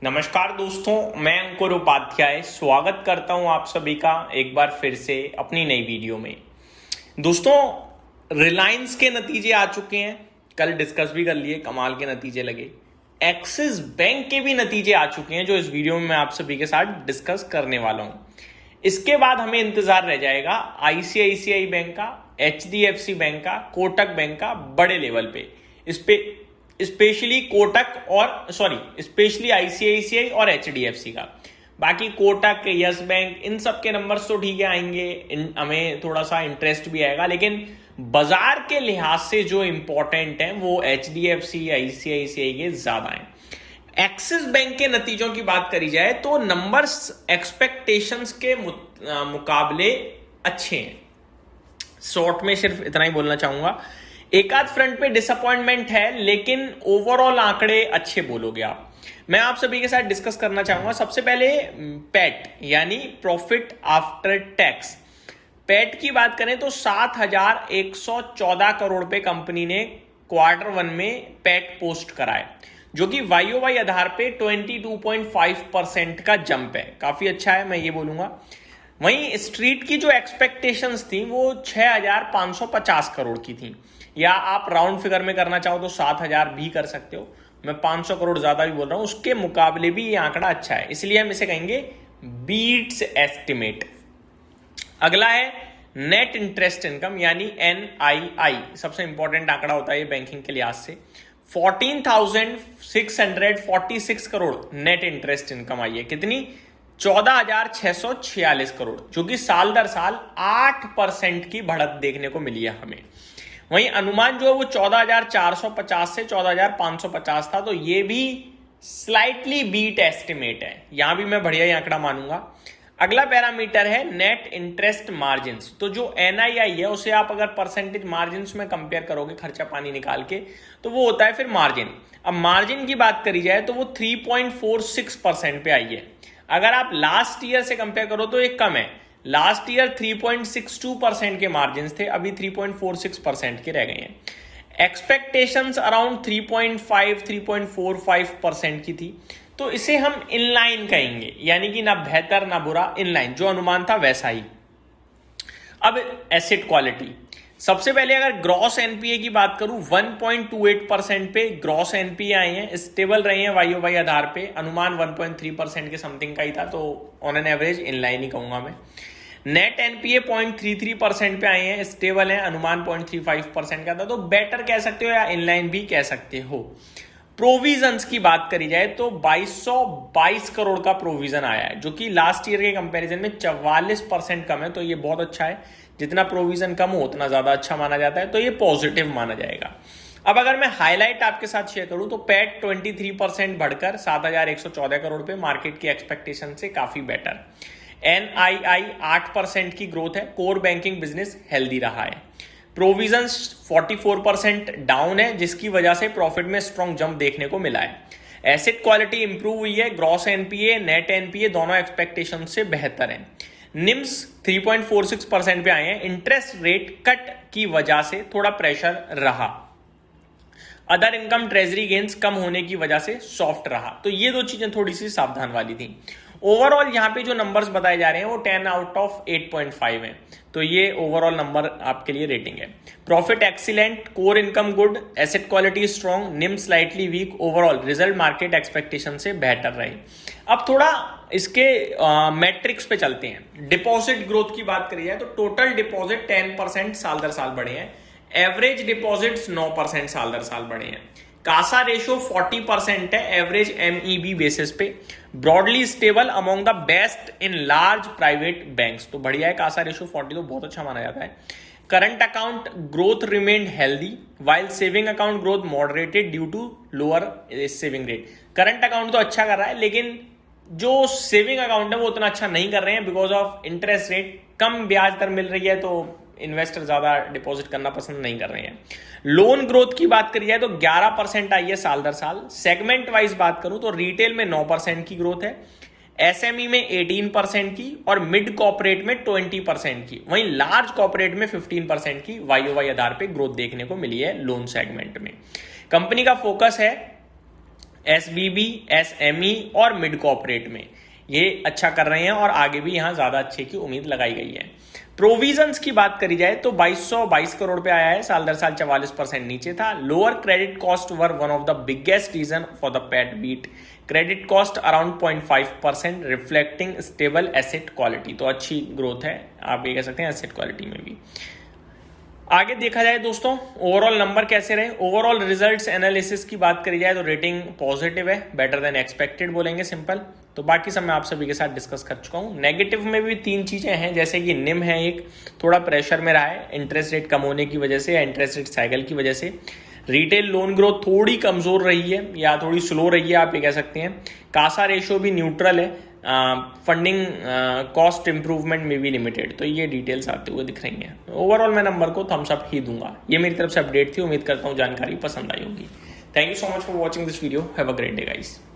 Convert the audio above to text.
नमस्कार दोस्तों, मैं अंकुर उपाध्याय स्वागत करता हूं आप सभी का एक बार फिर से अपनी नई वीडियो में। दोस्तों, रिलायंस के नतीजे आ चुके हैं, कल डिस्कस भी कर लिए, कमाल के नतीजे लगे। एक्सिस बैंक के भी नतीजे आ चुके हैं जो इस वीडियो में मैं आप सभी के साथ डिस्कस करने वाला हूं। इसके बाद हमें इंतजार रह जाएगा आईसीआईसीआई बैंक का, एचडीएफसी बैंक का, कोटक बैंक का बड़े लेवल पे। स्पेशली आईसीआईसीआई और एचडीएफसी का। बाकी कोटक, यस बैंक, इन सब के नंबर्स तो ठीक है आएंगे, हमें थोड़ा सा इंटरेस्ट भी आएगा, लेकिन बाजार के लिहाज से जो इंपॉर्टेंट है वो एचडीएफसी, आईसीआईसीआई के ज्यादा हैं। एक्सिस बैंक के नतीजों की बात करी जाए तो नंबर्स एक्सपेक्टेशंस के मुकाबले अच्छे हैं। शॉर्ट में सिर्फ इतना ही बोलना चाहूंगा, एक आध फ्रंट पे डिसअपॉइंटमेंट है, लेकिन ओवरऑल आंकड़े अच्छे बोलोगे आप। मैं आप सभी के साथ डिस्कस करना चाहूंगा सबसे पहले पैट यानी प्रॉफिट आफ्टर टैक्स। पैट की बात करें तो 7,114 करोड़ पे कंपनी ने Q1 में पैट पोस्ट कराए, जो कि YOY आधार पे 22.5% का जंप है, काफी अच्छा है मैं ये बोलूंगा। वहीं स्ट्रीट की जो एक्सपेक्टेशंस थी वो 6,550 करोड़ की थी, या आप राउंड फिगर में करना चाहो तो 7,000 भी कर सकते हो, मैं 500 करोड़ ज्यादा भी बोल रहा हूं, उसके मुकाबले भी ये आंकड़ा अच्छा है, इसलिए हम इसे कहेंगे बीट्स एस्टिमेट। अगला है नेट इंटरेस्ट इनकम यानी NII, सबसे इंपॉर्टेंट आंकड़ा होता है ये बैंकिंग के लिहाज से। 14,646 करोड़ नेट इंटरेस्ट इनकम आई है। कितनी? 14,646 करोड़, जो कि साल दर साल 8% की बढ़त देखने को मिली है हमें। वहीं अनुमान जो है वो 14,450 से 14,550 था, तो ये भी स्लाइटली बीट एस्टिमेट है, यहां भी मैं बढ़िया ही आंकड़ा मानूंगा। अगला पैरामीटर है नेट इंटरेस्ट मार्जिन। तो जो NII है उसे आप अगर परसेंटेज मार्जिन में कंपेयर करोगे खर्चा पानी निकाल के, तो वो होता है फिर मार्जिन। अब मार्जिन की बात करी जाए तो वो 3.46% पे आई है। अगर आप लास्ट ईयर से कंपेयर करो तो ये कम है, लास्ट ईयर 3.62% के मार्जिन थे, अभी 3.46% के रह गए हैं। एक्सपेक्टेशंस अराउंड 3.45% की थी, तो इसे हम इनलाइन कहेंगे, यानी कि ना बेहतर ना बुरा, इनलाइन, जो अनुमान था वैसा ही। अब एसेट क्वालिटी, सबसे पहले अगर ग्रॉस एनपीए की बात करूं 1.28% पे ग्रॉस एनपीए आए हैं, स्टेबल रहे हैं YOY आधार पे। अनुमान 1.3% के समथिंग का ही था, तो ऑन एन एवरेज इनलाइन ही कहूंगा मैं। नेट एनपीए 0.33% पे आए हैं, स्टेबल है, अनुमान 0.35% का था, तो बेटर कह सकते हो या इनलाइन भी कह सकते हो। प्रोविजंस की बात करी जाए तो 2,222 करोड़ का प्रोविजन आया है, जो कि लास्ट ईयर के कंपैरिजन में 44% कम है, तो ये बहुत अच्छा है। जितना प्रोविजन कम हो उतना ज्यादा अच्छा माना जाता है, तो ये पॉजिटिव माना जाएगा। अब अगर मैं हाईलाइट आपके साथ शेयर करूं तो पैट 23% बढ़कर 7,114 करोड़ पे, मार्केट की एक्सपेक्टेशन से काफी बेटर। NII 8% की ग्रोथ है, कोर बैंकिंग बिजनेस हेल्दी रहा है। प्रोविजंस 44% डाउन है, जिसकी वजह से प्रॉफिट में स्ट्रॉन्ग जंप देखने को मिला है। एसेट क्वालिटी इंप्रूव हुई है, ग्रॉस एनपीए, नेट एनपीए दोनों एक्सपेक्टेशन से बेहतर हैं। निम्स 3.46% पे आए हैं, इंटरेस्ट रेट कट की वजह से थोड़ा प्रेशर रहा। अदर इनकम ट्रेजरी गेन्स कम होने की वजह से सॉफ्ट रहा, तो ये दो चीजें थोड़ी सी सावधान वाली थी। ओवरऑल यहां पे जो नंबर्स बताए जा रहे हैं वो 10 आउट ऑफ 8.5 है, तो ये ओवरऑल नंबर आपके लिए रेटिंग है। Profit excellent, core income good, asset quality strong, NIM slightly weak, overall result market expectation से बेहतर रही। अब थोड़ा इसके मैट्रिक्स पे चलते हैं। डिपॉजिट ग्रोथ की बात करी जाए तो टोटल डिपॉजिट 10% साल दर साल बढ़े हैं, एवरेज डिपॉजिट्स 9% साल दर साल बढ़े हैं। कासा रेशो 40% है एवरेज MEB बेसिस पे, broadly stable among the best in large private banks, तो बढ़िया है। कासा रेशो 40 तो बहुत अच्छा माना जाता है। Current account growth remained healthy while saving account growth moderated due to lower saving rate. Current account तो अच्छा कर रहा है, लेकिन जो सेविंग अकाउंट है वो उतना अच्छा नहीं कर रहे हैं, बिकॉज ऑफ इंटरेस्ट रेट, कम ब्याज दर मिल रही है, तो इन्वेस्टर ज्यादा डिपॉजिट करना पसंद नहीं कर रहे हैं। लोन ग्रोथ की बात करी जाए तो 11% आई है साल दर साल। सेगमेंट वाइज बात करूं तो रिटेल में 9% की ग्रोथ है, SME में 18% की और मिड कॉर्पोरेट में 20% की, वहीं लार्ज कॉर्पोरेट में 15% की YOY आधार पे ग्रोथ देखने को मिली है लोन सेगमेंट में। कंपनी का फोकस है SBB, SME और मिड कॉर्पोरेट में ये अच्छा कर रहे हैं और आगे भी यहां ज्यादा अच्छे की उम्मीद लगाई गई है। प्रोविजंस की बात करी जाए तो 2222 करोड़ पे आया है, साल दर साल 44% नीचे था। Lower credit cost were one of the biggest reason for the PAT beat. Credit cost around 0.5% reflecting stable asset quality, तो अच्छी ग्रोथ है, आप ये कह सकते हैं एसेट क्वालिटी में भी। आगे देखा जाए दोस्तों ओवरऑल नंबर कैसे रहे, ओवरऑल रिजल्ट्स एनालिसिस की बात करी जाए तो रेटिंग पॉजिटिव है, बेटर देन एक्सपेक्टेड बोलेंगे सिंपल। तो बाकी सब मैं आप सभी के साथ डिस्कस कर चुका हूं। नेगेटिव में भी 3 चीजें हैं, जैसे कि निम है एक, थोड़ा प्रेशर में रहा है इंटरेस्ट रेट कम होने की वजह से या इंटरेस्ट रेट साइकिल की वजह से। रिटेल लोन ग्रोथ थोड़ी कमजोर रही है या थोड़ी स्लो रही है, आप ये कह सकते हैं। कासा रेशियो भी न्यूट्रल है, फंडिंग कॉस्ट इंप्रूवमेंट में भी लिमिटेड, तो ये डिटेल्स आते हुए दिख रही हैं। ओवरऑल मैं नंबर को थम्स अप ही दूंगा। ये मेरी तरफ से अपडेट थी, उम्मीद करता हूँ जानकारी पसंद आई होगी। Thank you so much for watching this video, have a great day guys.